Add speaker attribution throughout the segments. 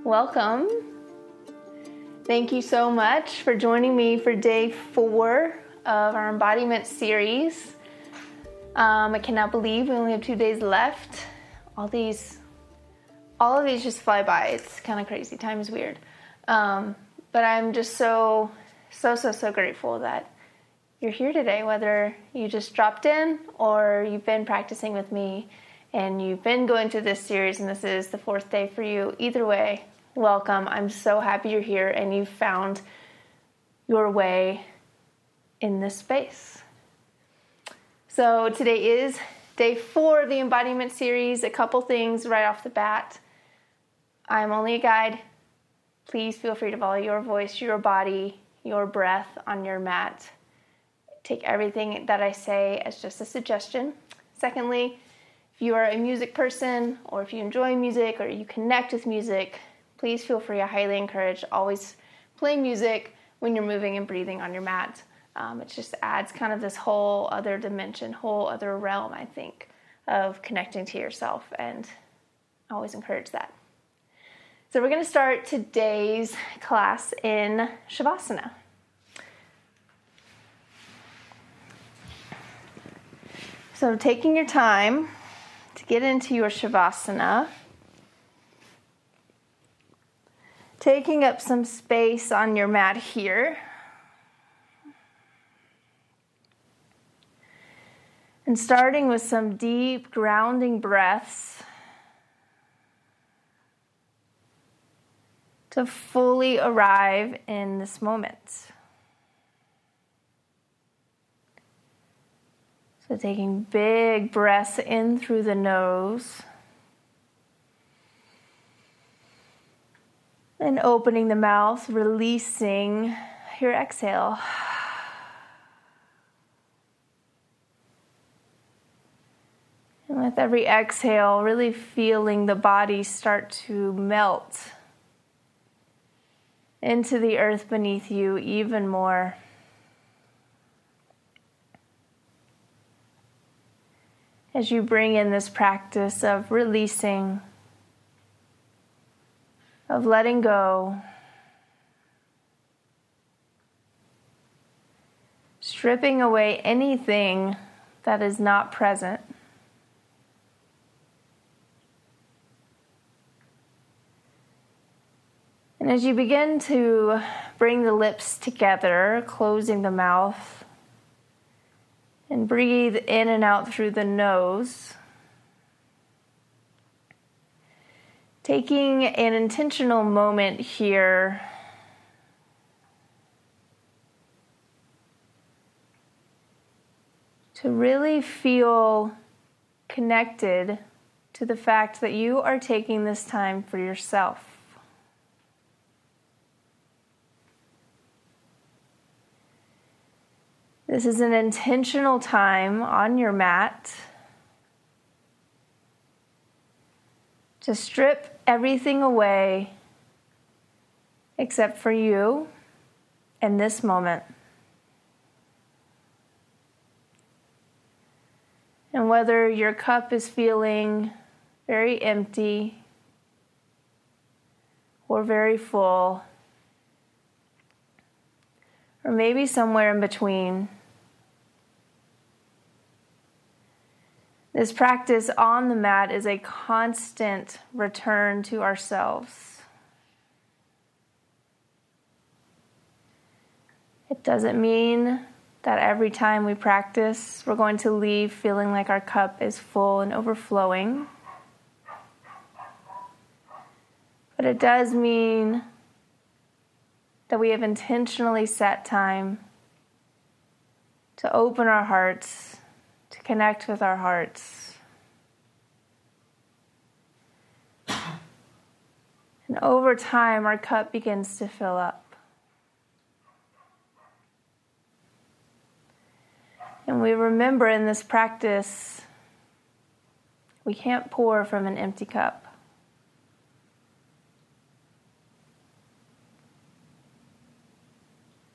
Speaker 1: Welcome. Thank you so much for joining me for day 4 of our Embodiment Series. I cannot believe we only have 2 days left. All of these just fly by. It's kind of crazy. Time is weird. But I'm just so grateful that you're here today, whether you just dropped in or you've been practicing with me and you've been going through this series and this is the 4th day for you. Either way, welcome. I'm so happy you're here and you've found your way in this space. So today is day 4 of the Embodiment Series. A couple things right off the bat. I'm only a guide. Please feel free to follow your voice, your body, your breath on your mat. Take everything that I say as just a suggestion. Secondly, if you are a music person or if you enjoy music or you connect with music, please feel free. I highly encourage always play music when you're moving and breathing on your mat. It just adds kind of this whole other dimension, whole other realm, I think, of connecting to yourself, and I always encourage that. So we're going to start today's class in Shavasana. So taking your time to get into your Shavasana, taking up some space on your mat here, and starting with some deep grounding breaths to fully arrive in this moment. So taking big breaths in through the nose and opening the mouth, releasing your exhale. And with every exhale, really feeling the body start to melt into the earth beneath you even more. As you bring in this practice of releasing, of letting go, stripping away anything that is not present. And as you begin to bring the lips together, closing the mouth, and breathe in and out through the nose, taking an intentional moment here to really feel connected to the fact that you are taking this time for yourself. This is an intentional time on your mat to strip everything away except for you in this moment. And whether your cup is feeling very empty or very full, or maybe somewhere in between, this practice on the mat is a constant return to ourselves. It doesn't mean that every time we practice, we're going to leave feeling like our cup is full and overflowing. But it does mean that we have intentionally set time to open our hearts, to connect with our hearts. And over time, our cup begins to fill up. And we remember in this practice, we can't pour from an empty cup.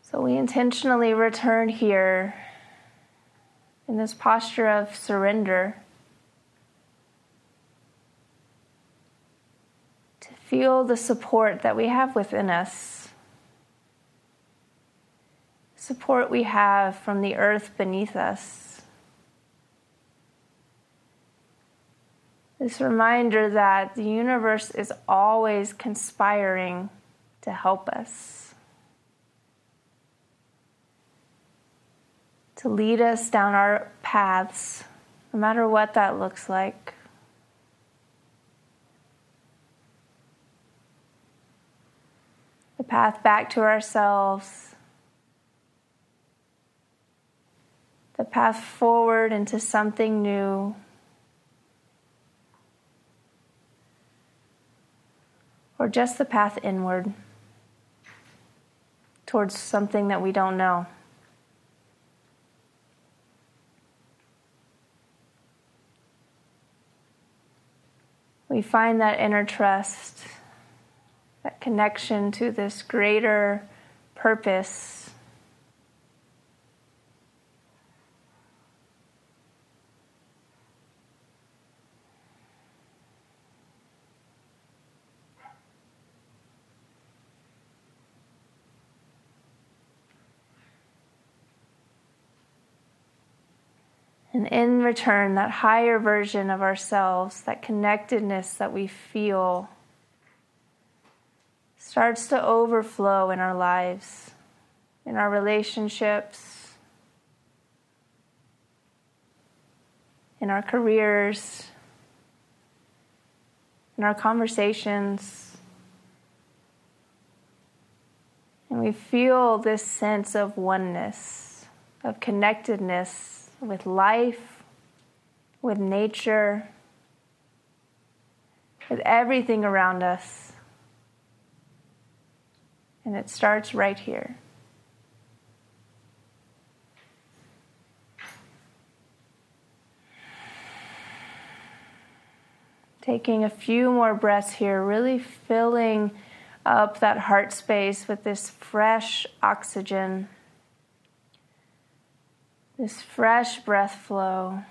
Speaker 1: So we intentionally return here in this posture of surrender to feel the support that we have within us. Support we have from the earth beneath us. This reminder that the universe is always conspiring to help us, to lead us down our paths, no matter what that looks like. The path back to ourselves, the path forward into something new, or just the path inward towards something that we don't know. We find that inner trust, that connection to this greater purpose. And in return, that higher version of ourselves, that connectedness that we feel, starts to overflow in our lives, in our relationships, in our careers, in our conversations. And we feel this sense of oneness, of connectedness with life, with nature, with everything around us. And it starts right here. Taking a few more breaths here, really filling up that heart space with this fresh oxygen, this fresh breath flow,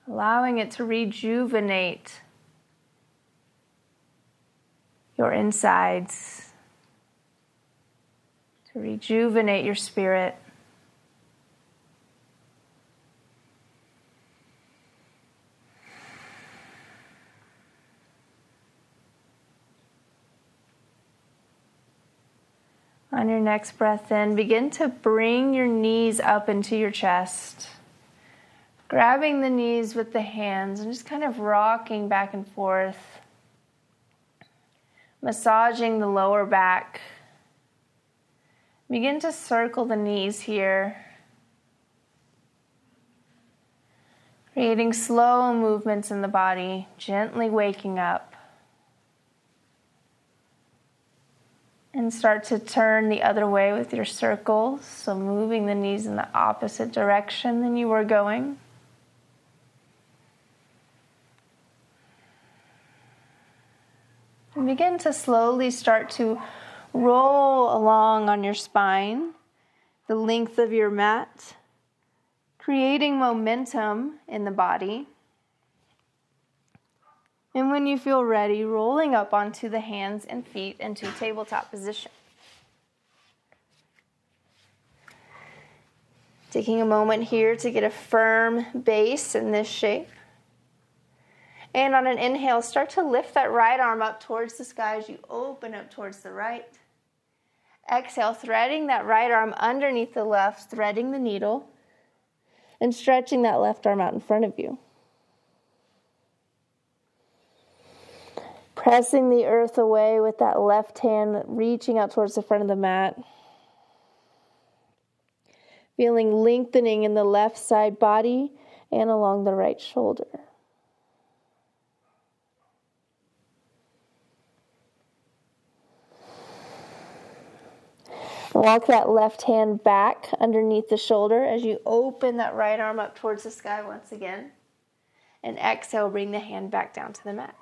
Speaker 1: allowing it to rejuvenate your insides, to rejuvenate your spirit. On your next breath in, begin to bring your knees up into your chest. Grabbing the knees with the hands and just kind of rocking back and forth. Massaging the lower back. Begin to circle the knees here. Creating slow movements in the body, gently waking up. And start to turn the other way with your circles, so moving the knees in the opposite direction than you were going. And begin to slowly start to roll along on your spine, the length of your mat, creating momentum in the body. And when you feel ready, rolling up onto the hands and feet into tabletop position. Taking a moment here to get a firm base in this shape. And on an inhale, start to lift that right arm up towards the sky as you open up towards the right. Exhale, threading that right arm underneath the left, threading the needle, and stretching that left arm out in front of you. Pressing the earth away with that left hand, reaching out towards the front of the mat. Feeling lengthening in the left side body and along the right shoulder. Walk that left hand back underneath the shoulder as you open that right arm up towards the sky once again. And exhale, bring the hand back down to the mat.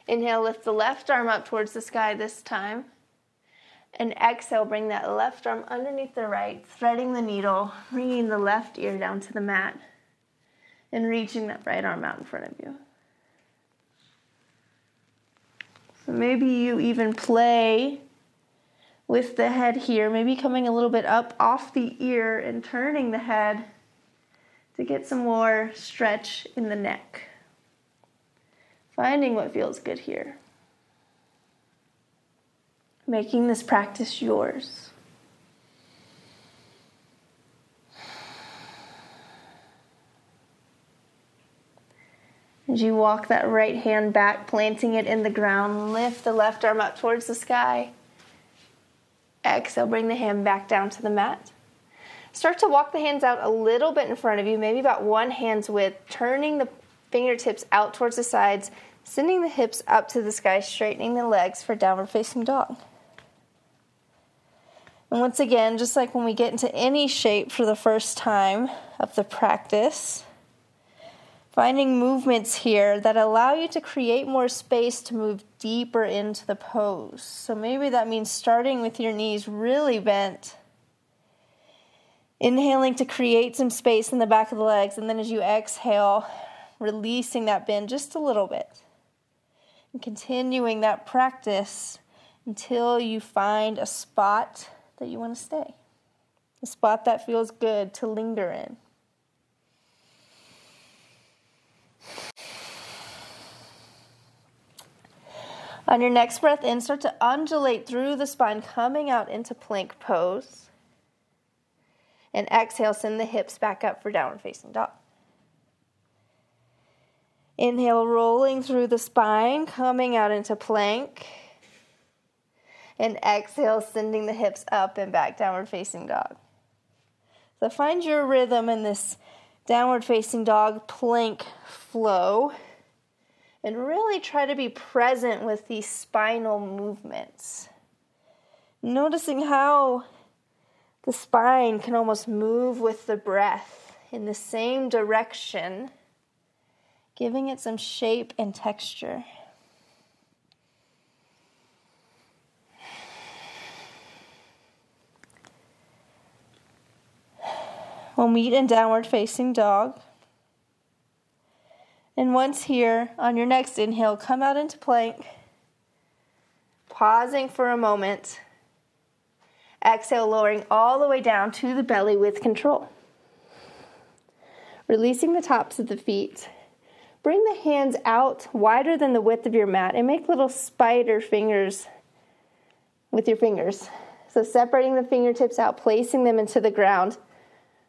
Speaker 1: Inhale, lift the left arm up towards the sky this time. And exhale, bring that left arm underneath the right, threading the needle, bringing the left ear down to the mat, and reaching that right arm out in front of you. Maybe you even play with the head here, maybe coming a little bit up off the ear and turning the head to get some more stretch in the neck. Finding what feels good here. Making this practice yours. As you walk that right hand back, planting it in the ground, lift the left arm up towards the sky. Exhale, bring the hand back down to the mat. Start to walk the hands out a little bit in front of you, maybe about one hand's width, turning the fingertips out towards the sides, sending the hips up to the sky, straightening the legs for downward facing dog. And once again, just like when we get into any shape for the first time of the practice, finding movements here that allow you to create more space to move deeper into the pose. So maybe that means starting with your knees really bent, inhaling to create some space in the back of the legs, and then as you exhale, releasing that bend just a little bit. And continuing that practice until you find a spot that you want to stay. A spot that feels good to linger in. On your next breath in, start to undulate through the spine, coming out into plank pose. And exhale, send the hips back up for downward facing dog. Inhale, rolling through the spine, coming out into plank. And exhale, sending the hips up and back, downward facing dog. So find your rhythm in this downward facing dog plank flow. And really try to be present with these spinal movements. Noticing how the spine can almost move with the breath in the same direction, giving it some shape and texture. We'll meet in downward facing dog. And once here, on your next inhale, come out into plank. Pausing for a moment. Exhale, lowering all the way down to the belly with control. Releasing the tops of the feet. Bring the hands out wider than the width of your mat and make little spider fingers with your fingers. So separating the fingertips out, placing them into the ground.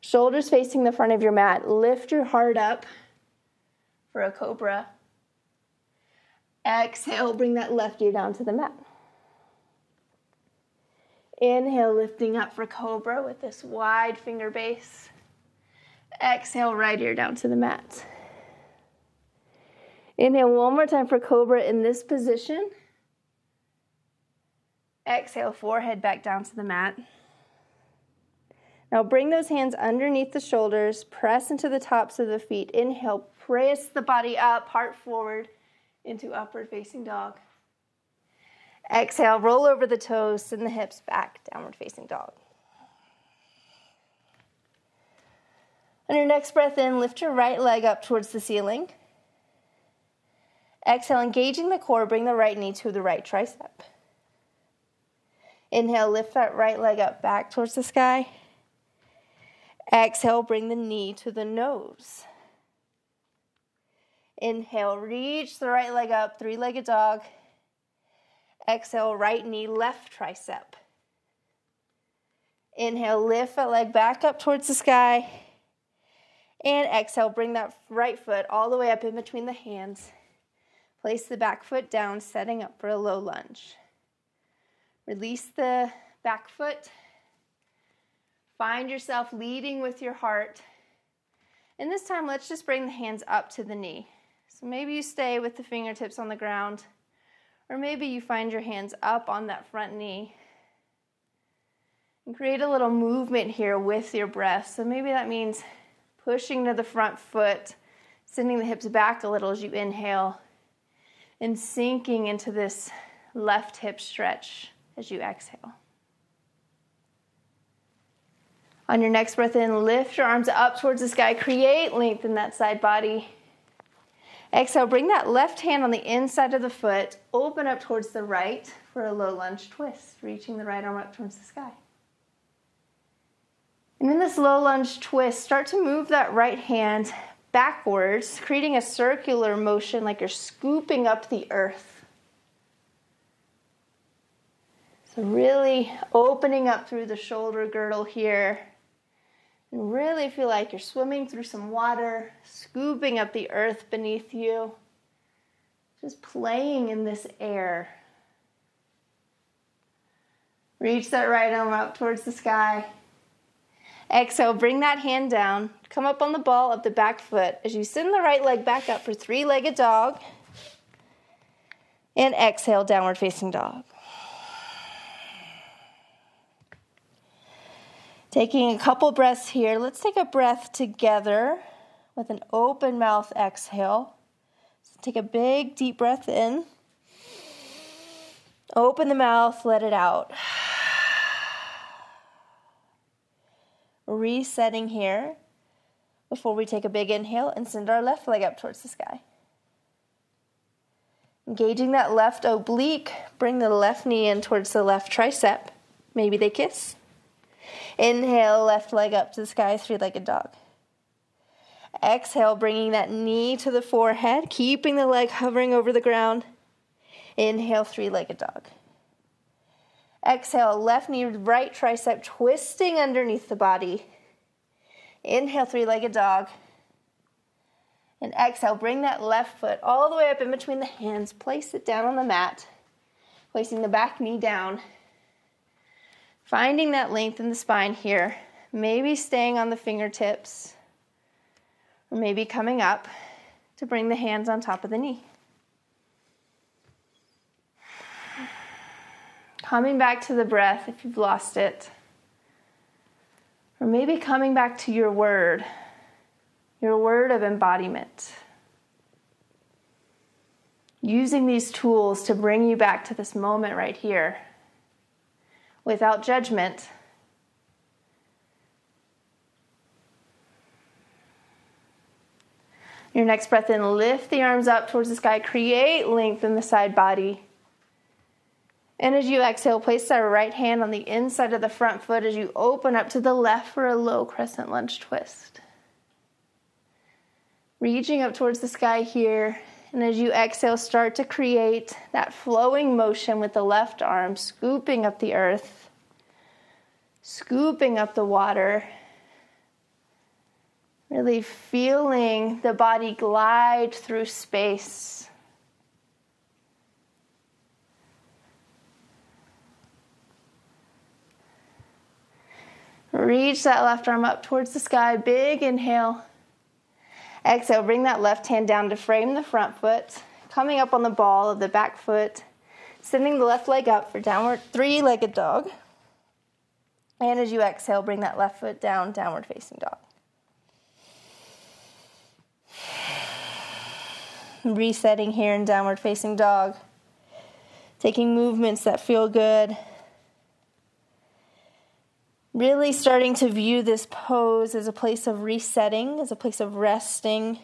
Speaker 1: Shoulders facing the front of your mat. Lift your heart up for a cobra. Exhale, bring that left ear down to the mat. Inhale, lifting up for cobra with this wide finger base. Exhale, right ear down to the mat. Inhale one more time for cobra in this position. Exhale, forehead back down to the mat. Now bring those hands underneath the shoulders, press into the tops of the feet. Inhale, press the body up, heart forward into upward facing dog. Exhale, roll over the toes, send the hips back, downward facing dog. On your next breath in, lift your right leg up towards the ceiling. Exhale, engaging the core, bring the right knee to the right tricep. Inhale, lift that right leg up back towards the sky. Exhale, bring the knee to the nose. Inhale, reach the right leg up, three-legged dog. Exhale, right knee, left tricep. Inhale, lift that leg back up towards the sky. And exhale, bring that right foot all the way up in between the hands. Place the back foot down, setting up for a low lunge. Release the back foot. Find yourself leading with your heart. And this time, let's just bring the hands up to the knee. So maybe you stay with the fingertips on the ground, or maybe you find your hands up on that front knee. And create a little movement here with your breath. So maybe that means pushing to the front foot, sending the hips back a little as you inhale, and sinking into this left hip stretch as you exhale. On your next breath in, lift your arms up towards the sky. Create length in that side body. Exhale, bring that left hand on the inside of the foot, open up towards the right for a low lunge twist, reaching the right arm up towards the sky. And in this low lunge twist, start to move that right hand backwards, creating a circular motion like you're scooping up the earth. So really opening up through the shoulder girdle here. And really feel like you're swimming through some water, scooping up the earth beneath you. Just playing in this air. Reach that right arm up towards the sky. Exhale, bring that hand down. Come up on the ball of the back foot as you send the right leg back up for three-legged dog. And exhale, downward facing dog. Taking a couple breaths here. Let's take a breath together with an open mouth exhale. So take a big, deep breath in. Open the mouth, let it out. Resetting here before we take a big inhale and send our left leg up towards the sky. Engaging that left oblique, bring the left knee in towards the left tricep. Maybe they kiss. Inhale, left leg up to the sky, three-legged dog. Exhale, bringing that knee to the forehead, keeping the leg hovering over the ground. Inhale, three-legged dog. Exhale, left knee, right tricep, twisting underneath the body. Inhale, three-legged dog. And exhale, bring that left foot all the way up in between the hands. Place it down on the mat, placing the back knee down. Finding that length in the spine here, maybe staying on the fingertips, or maybe coming up to bring the hands on top of the knee. Coming back to the breath if you've lost it, or maybe coming back to your word of embodiment. Using these tools to bring you back to this moment right here. Without judgment. Your next breath in, lift the arms up towards the sky, create length in the side body. And as you exhale, place that right hand on the inside of the front foot as you open up to the left for a low crescent lunge twist. Reaching up towards the sky here, and as you exhale, start to create that flowing motion with the left arm, scooping up the earth, scooping up the water, really feeling the body glide through space. Reach that left arm up towards the sky, big inhale. Exhale, bring that left hand down to frame the front foot, coming up on the ball of the back foot, sending the left leg up for downward three-legged dog. And as you exhale, bring that left foot down, downward facing dog. Resetting here in downward facing dog. Taking movements that feel good. Really starting to view this pose as a place of resetting, as a place of resting,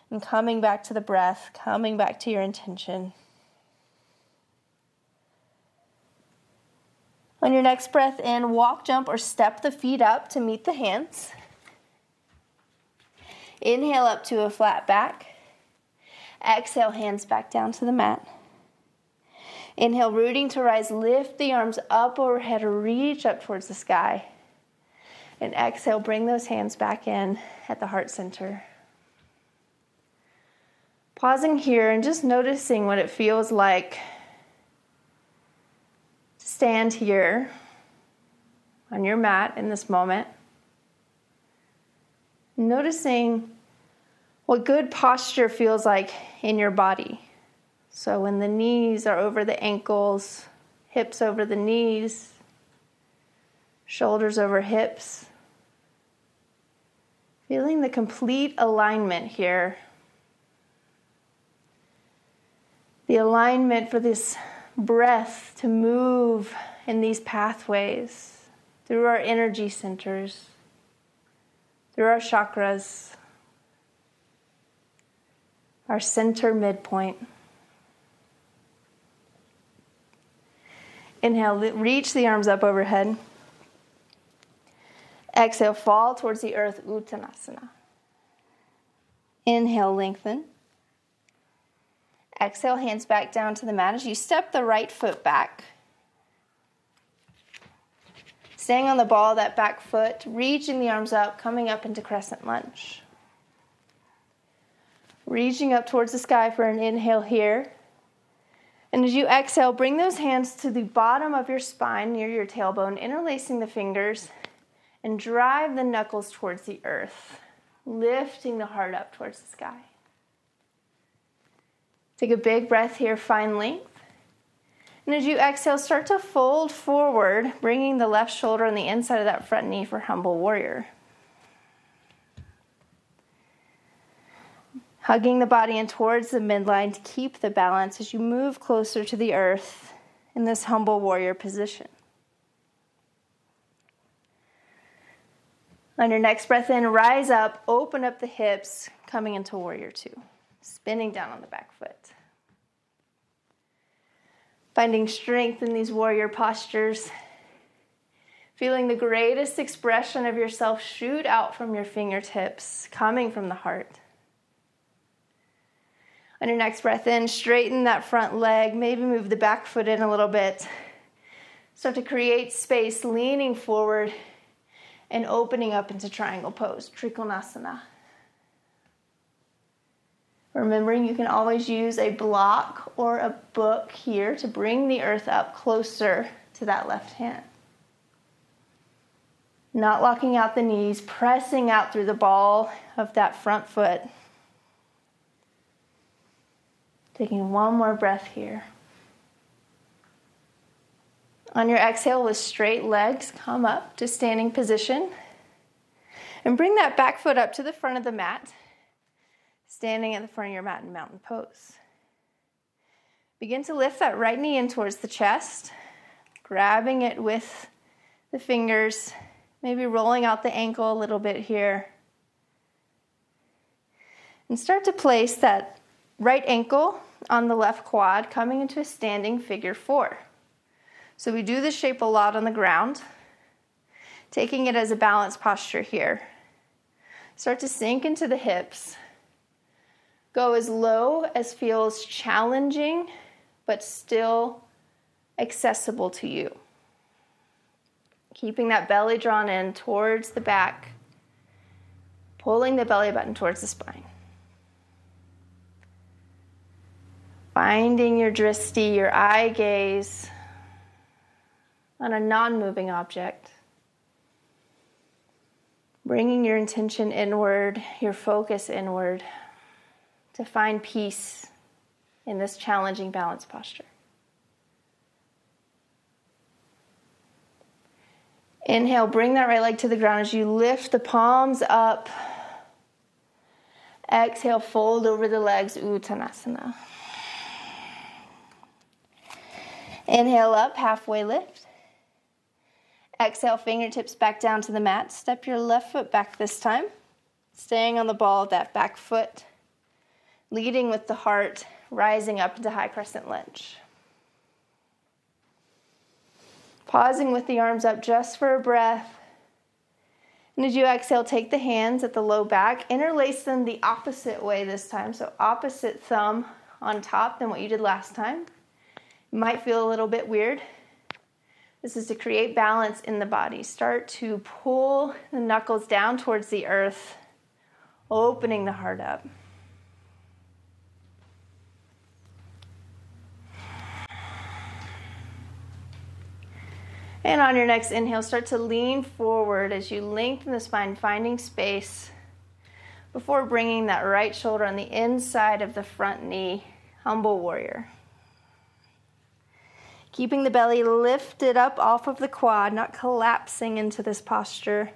Speaker 1: and coming back to the breath, coming back to your intention. On your next breath in, walk, jump, or step the feet up to meet the hands. Inhale up to a flat back. Exhale, hands back down to the mat. Inhale, rooting to rise, lift the arms up overhead, reach up towards the sky. And exhale, bring those hands back in at the heart center. Pausing here and just noticing what it feels like to stand here on your mat in this moment. Noticing what good posture feels like in your body. So when the knees are over the ankles, hips over the knees, shoulders over hips. Feeling the complete alignment here. The alignment for this breath to move in these pathways through our energy centers, through our chakras. our center midpoint. Inhale, reach the arms up overhead. Exhale, fall towards the earth, Uttanasana. Inhale, lengthen. Exhale, hands back down to the mat as you step the right foot back. Staying on the ball of that back foot, reaching the arms up, coming up into crescent lunge. Reaching up towards the sky for an inhale here. And as you exhale, bring those hands to the bottom of your spine near your tailbone, interlacing the fingers, and drive the knuckles towards the earth, lifting the heart up towards the sky. Take a big breath here, find length. And as you exhale, start to fold forward, bringing the left shoulder on the inside of that front knee for humble warrior. Hugging the body in towards the midline to keep the balance as you move closer to the earth in this humble warrior position. On your next breath in, rise up, open up the hips, coming into warrior two, spinning down on the back foot. Finding strength in these warrior postures, feeling the greatest expression of yourself shoot out from your fingertips, coming from the heart. On your next breath in, straighten that front leg, maybe move the back foot in a little bit. Start to create space, leaning forward and opening up into triangle pose, Trikonasana. Remembering you can always use a block or a book here to bring the earth up closer to that left hand. Not locking out the knees, pressing out through the ball of that front foot. Taking one more breath here. On your exhale, with straight legs, come up to standing position. And bring that back foot up to the front of the mat, standing at the front of your mat in mountain pose. Begin to lift that right knee in towards the chest, grabbing it with the fingers, maybe rolling out the ankle a little bit here. And start to place that right ankle on the left quad, coming into a standing figure four. So we do this shape a lot on the ground, taking it as a balanced posture here. Start to sink into the hips. Go as low as feels challenging, but still accessible to you. Keeping that belly drawn in towards the back, pulling the belly button towards the spine. Finding your drishti, your eye gaze, on a non-moving object. Bringing your intention inward, your focus inward, to find peace in this challenging balance posture. Inhale, bring that right leg to the ground as you lift the palms up. Exhale, fold over the legs, Uttanasana. Inhale up, halfway lift. Exhale, fingertips back down to the mat. Step your left foot back this time, staying on the ball of that back foot, leading with the heart, rising up into high crescent lunge. Pausing with the arms up just for a breath. And as you exhale, take the hands at the low back, interlace them the opposite way this time. So opposite thumb on top than what you did last time. It might feel a little bit weird. This is to create balance in the body. Start to pull the knuckles down towards the earth, opening the heart up. And on your next inhale, start to lean forward as you lengthen the spine, finding space before bringing that right shoulder on the inside of the front knee, humble warrior. Keeping the belly lifted up off of the quad, not collapsing into this posture,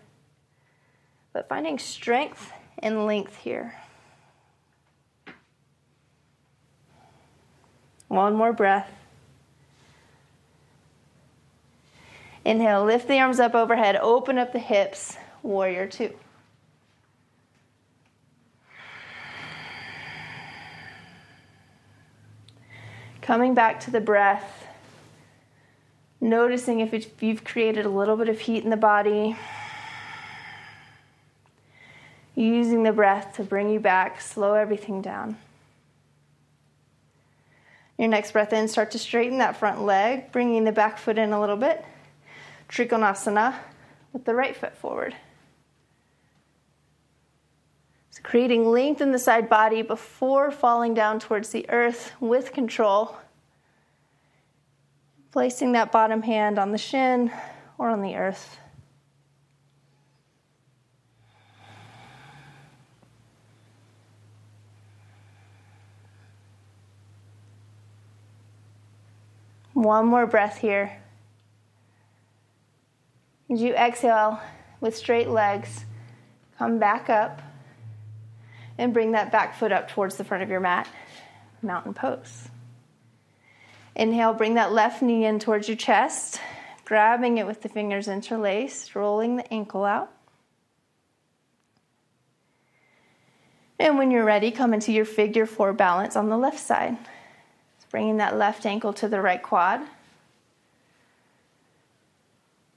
Speaker 1: but finding strength and length here. One more breath. Inhale, lift the arms up overhead, open up the hips, warrior two. Coming back to the breath, noticing if you've created a little bit of heat in the body, using the breath to bring you back, slow everything down. Your next breath in, start to straighten that front leg, bringing the back foot in a little bit. Trikonasana with the right foot forward. So creating length in the side body before falling down towards the earth with control. Placing that bottom hand on the shin or on the earth. One more breath here. As you exhale with straight legs, come back up and bring that back foot up towards the front of your mat, mountain pose. Inhale, bring that left knee in towards your chest, grabbing it with the fingers interlaced, rolling the ankle out. And when you're ready, come into your figure 4 balance on the left side. Bringing that left ankle to the right quad.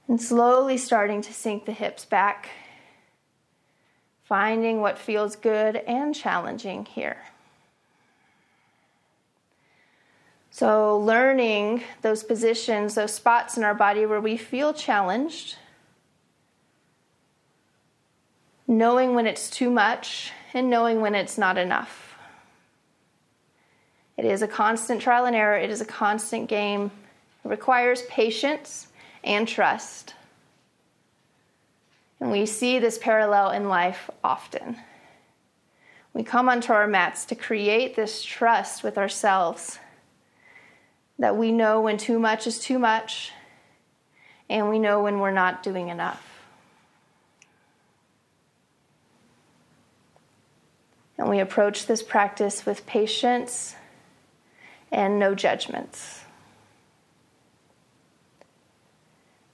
Speaker 1: And slowly starting to sink the hips back. Finding what feels good and challenging here. So learning those positions, those spots in our body where we feel challenged. Knowing when it's too much and knowing when it's not enough. It is a constant trial and error. It is a constant game. It requires patience and trust. And we see this parallel in life often. We come onto our mats to create this trust with ourselves that we know when too much is too much and we know when we're not doing enough. And we approach this practice with patience and no judgments.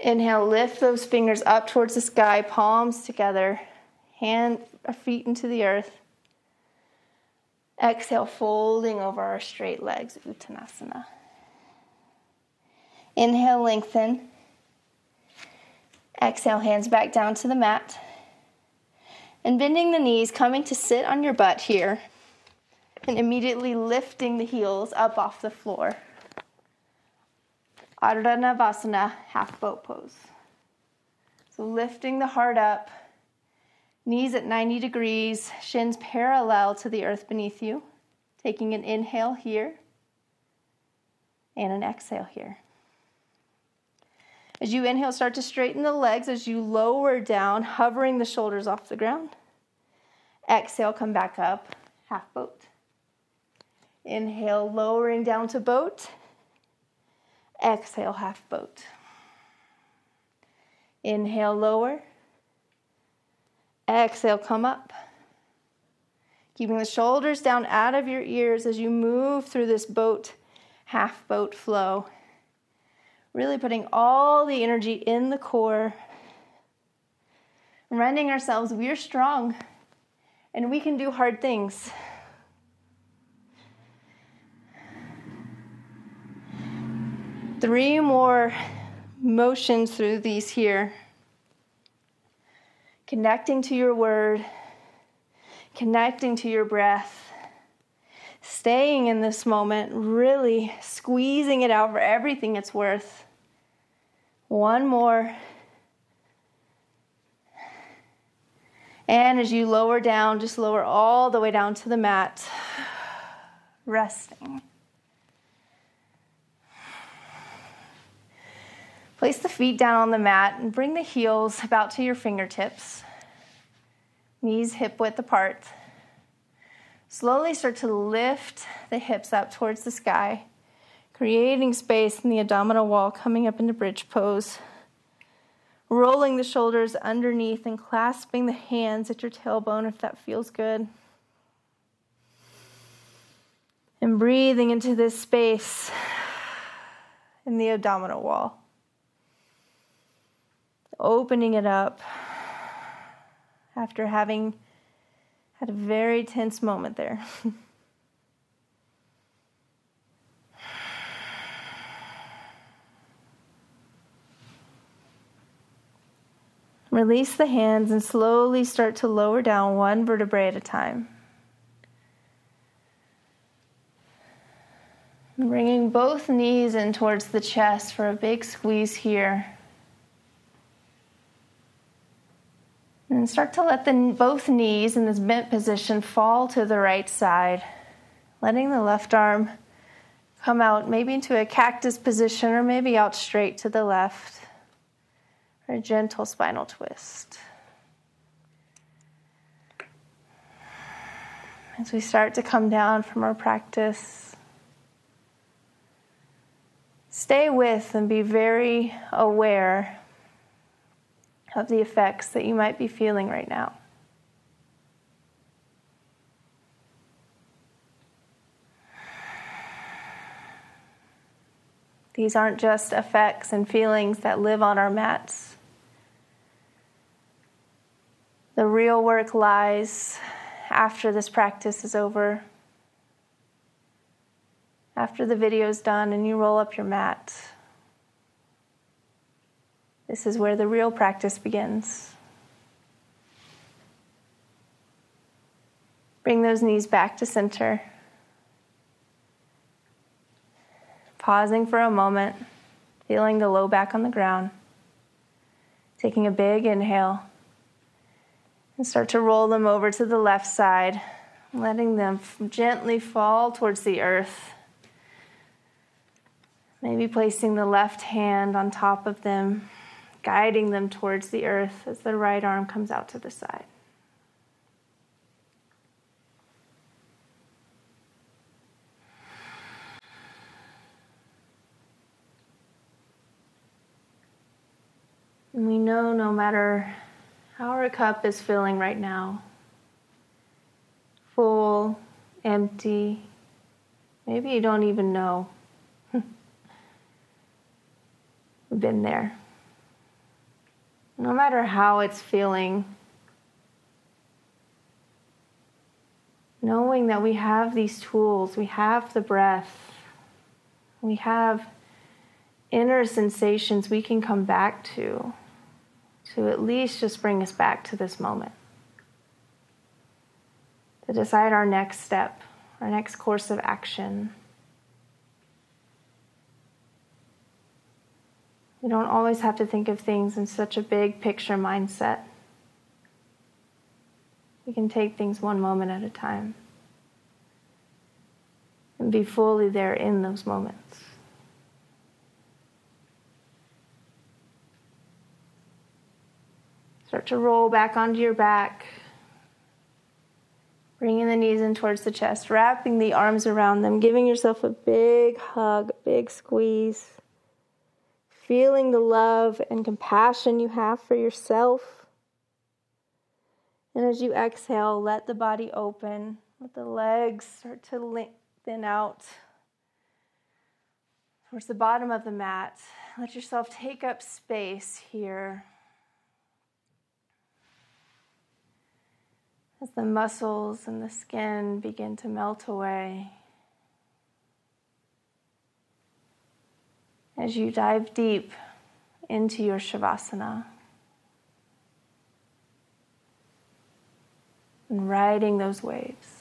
Speaker 1: Inhale, lift those fingers up towards the sky, palms together, feet into the earth. Exhale, folding over our straight legs, Uttanasana. Inhale, lengthen. Exhale, hands back down to the mat. And bending the knees, coming to sit on your butt here. And immediately lifting the heels up off the floor. Ardha Navasana, half boat pose. So lifting the heart up, knees at 90 degrees, shins parallel to the earth beneath you. Taking an inhale here and an exhale here. As you inhale, start to straighten the legs as you lower down, hovering the shoulders off the ground. Exhale, come back up, half boat. Inhale, lowering down to boat. Exhale, half boat. Inhale, lower. Exhale, come up. Keeping the shoulders down out of your ears as you move through this boat, half boat flow. Really putting all the energy in the core. Reminding ourselves we are strong and we can do hard things. Three more motions through these here. Connecting to your word, connecting to your breath, staying in this moment, really squeezing it out for everything it's worth. One more. And as you lower down, just lower all the way down to the mat, resting. Place the feet down on the mat and bring the heels about to your fingertips. Knees hip width apart. Slowly start to lift the hips up towards the sky, creating space in the abdominal wall, coming up into bridge pose. Rolling the shoulders underneath and clasping the hands at your tailbone if that feels good. And breathing into this space in the abdominal wall. Opening it up after having had a very tense moment there. Release the hands and slowly start to lower down one vertebrae at a time. Bringing both knees in towards the chest for a big squeeze here. And start to let both knees in this bent position fall to the right side. Letting the left arm come out maybe into a cactus position or maybe out straight to the left. Or a gentle spinal twist. As we start to come down from our practice, stay with and be very aware of the effects that you might be feeling right now. These aren't just effects and feelings that live on our mats. The real work lies after this practice is over. After the video is done and you roll up your mat. This is where the real practice begins. Bring those knees back to center. Pausing for a moment, feeling the low back on the ground. Taking a big inhale. And start to roll them over to the left side, letting them gently fall towards the earth. Maybe placing the left hand on top of them, guiding them towards the earth as the right arm comes out to the side. And we know no matter how our cup is filling right now, full, empty, maybe you don't even know. We've been there. No matter how it's feeling, knowing that we have these tools, we have the breath, we have inner sensations we can come back to at least just bring us back to this moment. To decide our next step, our next course of action. We don't always have to think of things in such a big picture mindset. We can take things one moment at a time and be fully there in those moments. Start to roll back onto your back. Bringing the knees in towards the chest, wrapping the arms around them, giving yourself a big hug, a big squeeze. Feeling the love and compassion you have for yourself. And as you exhale, let the body open. Let the legs start to lengthen out towards the bottom of the mat. Let yourself take up space here. As the muscles and the skin begin to melt away. As you dive deep into your Shavasana. And riding those waves.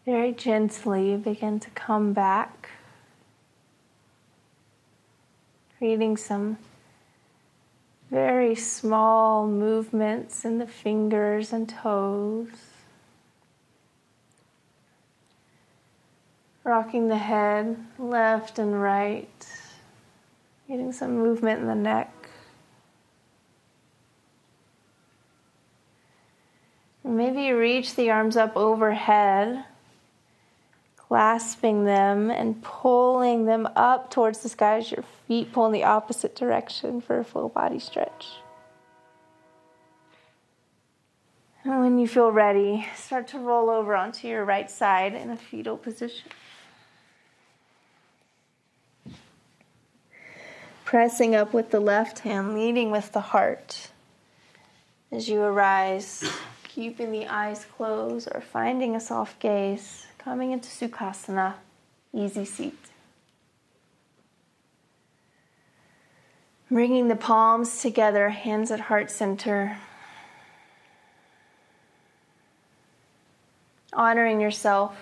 Speaker 1: very gently begin to come back, creating some very small movements in the fingers and toes, rocking the head left and right, getting some movement in the neck. Maybe you reach the arms up overhead, clasping them and pulling them up towards the sky as your feet pull in the opposite direction for a full body stretch. And when you feel ready, start to roll over onto your right side in a fetal position. Pressing up with the left hand, leading with the heart. As you arise, keeping the eyes closed or finding a soft gaze, coming into Sukhasana, easy seat. Bringing the palms together, hands at heart center. Honoring yourself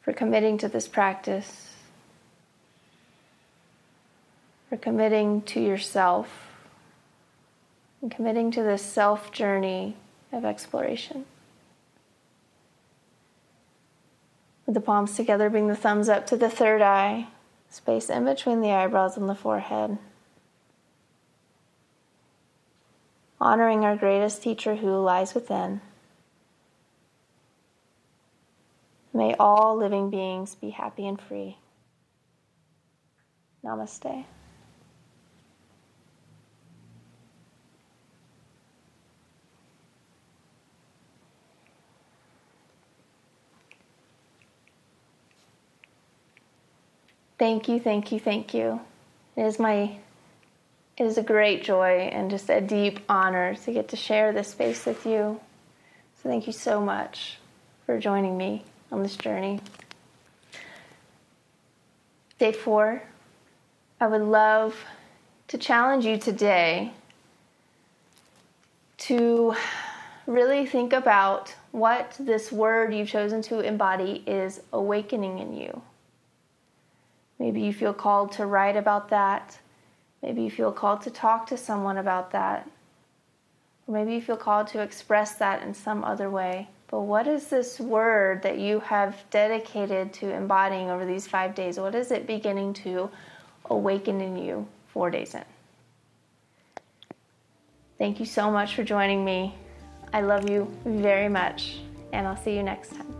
Speaker 1: for committing to this practice, for committing to yourself, and committing to this self journey of exploration. With the palms together, bring the thumbs up to the third eye, space in between the eyebrows and the forehead. Honoring our greatest teacher who lies within. May all living beings be happy and free. Namaste. Thank you, thank you, thank you. It is a great joy and just a deep honor to get to share this space with you. So thank you so much for joining me on this journey. Day 4, I would love to challenge you today to really think about what this word you've chosen to embody is awakening in you. Maybe you feel called to write about that. Maybe you feel called to talk to someone about that. Or maybe you feel called to express that in some other way. But what is this word that you have dedicated to embodying over these 5 days? What is it beginning to awaken in you 4 days in? Thank you so much for joining me. I love you very much, and I'll see you next time.